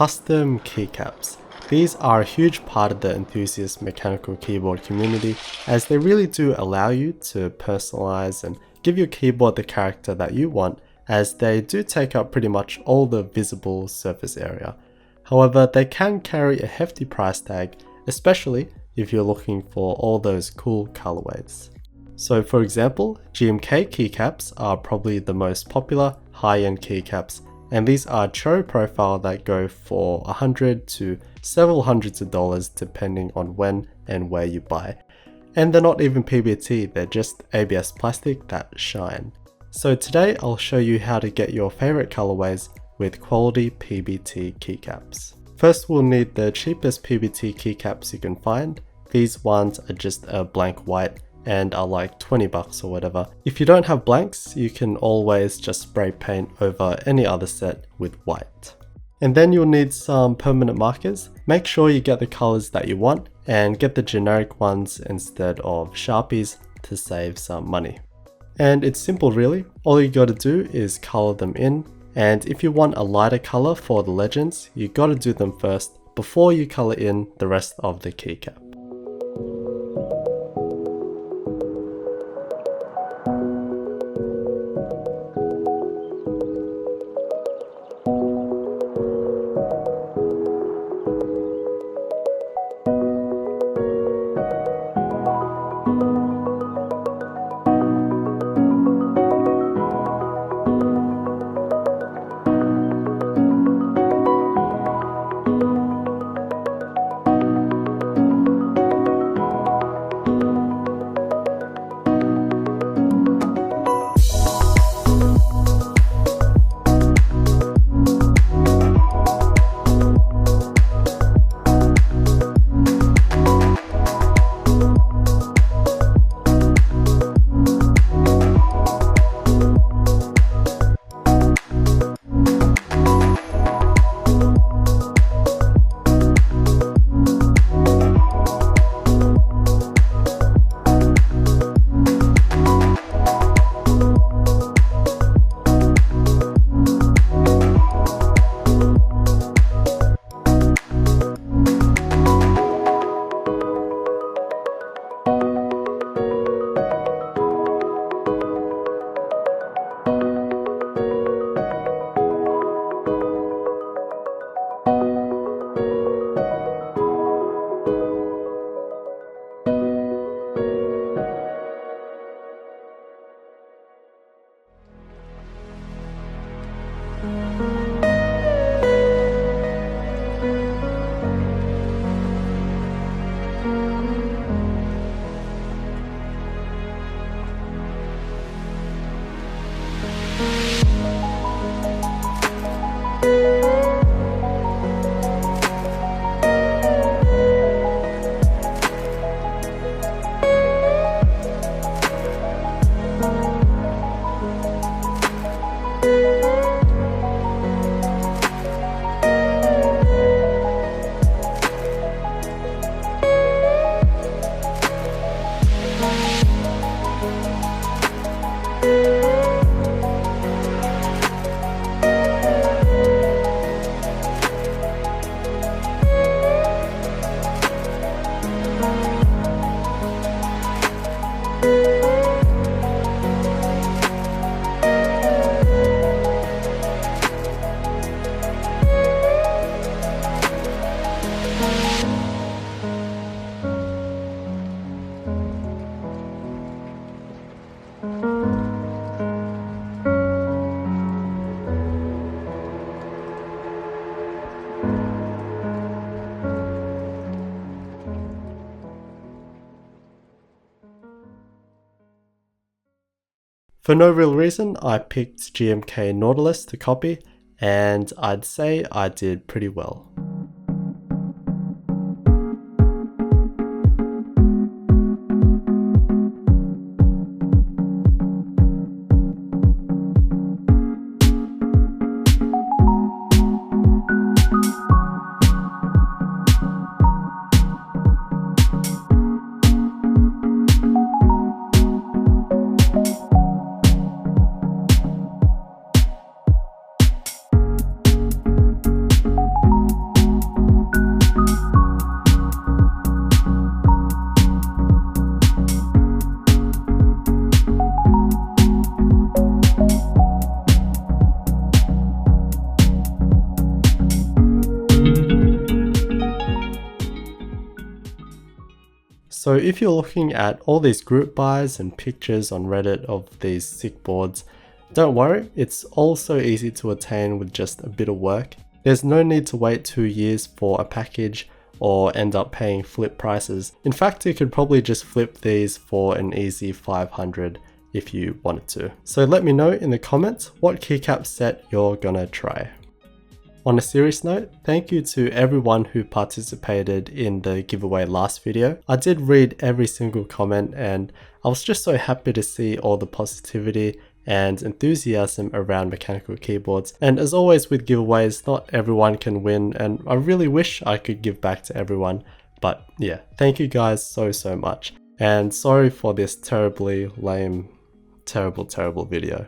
custom keycaps. These are a huge part of the enthusiast mechanical keyboard community, as they really do allow you to personalize and give your keyboard the character that you want, as they do take up pretty much all the visible surface area. However, they can carry a hefty price tag, especially if you're looking for all those cool colorways. So for example, GMK keycaps are probably the most popular high-end keycaps, and these are cherry profile that go for $100 to several hundreds of dollars depending on when and where you buy. And they're not even PBT, they're just ABS plastic that shine. So today I'll show you how to get your favorite colorways with quality PBT keycaps. First we'll need the cheapest PBT keycaps you can find. These ones are just a blank white and are like 20 bucks or whatever. If you don't have blanks, you can always just spray paint over any other set with white. And then you'll need some permanent markers. Make sure you get the colors that you want and get the generic ones instead of Sharpies to save some money. And it's simple really. All you gotta do is color them in, and if you want a lighter color for the legends, you gotta do them first before you color in the rest of the keycap. For no real reason, I picked GMK Nautilus to copy, and I'd say I did pretty well. So if you're looking at all these group buys and pictures on Reddit of these sick boards, don't worry, it's also easy to attain with just a bit of work. There's no need to wait 2 years for a package or end up paying flip prices. In fact, you could probably just flip these for an easy 500 if you wanted to. So let me know in the comments what keycap set you're gonna try. On a serious note, thank you to everyone who participated in the giveaway last video. I did read every single comment and I was just so happy to see all the positivity and enthusiasm around mechanical keyboards. And as always with giveaways, not everyone can win, and I really wish I could give back to everyone. But yeah, thank you guys so much. And sorry for this terribly lame, terrible video.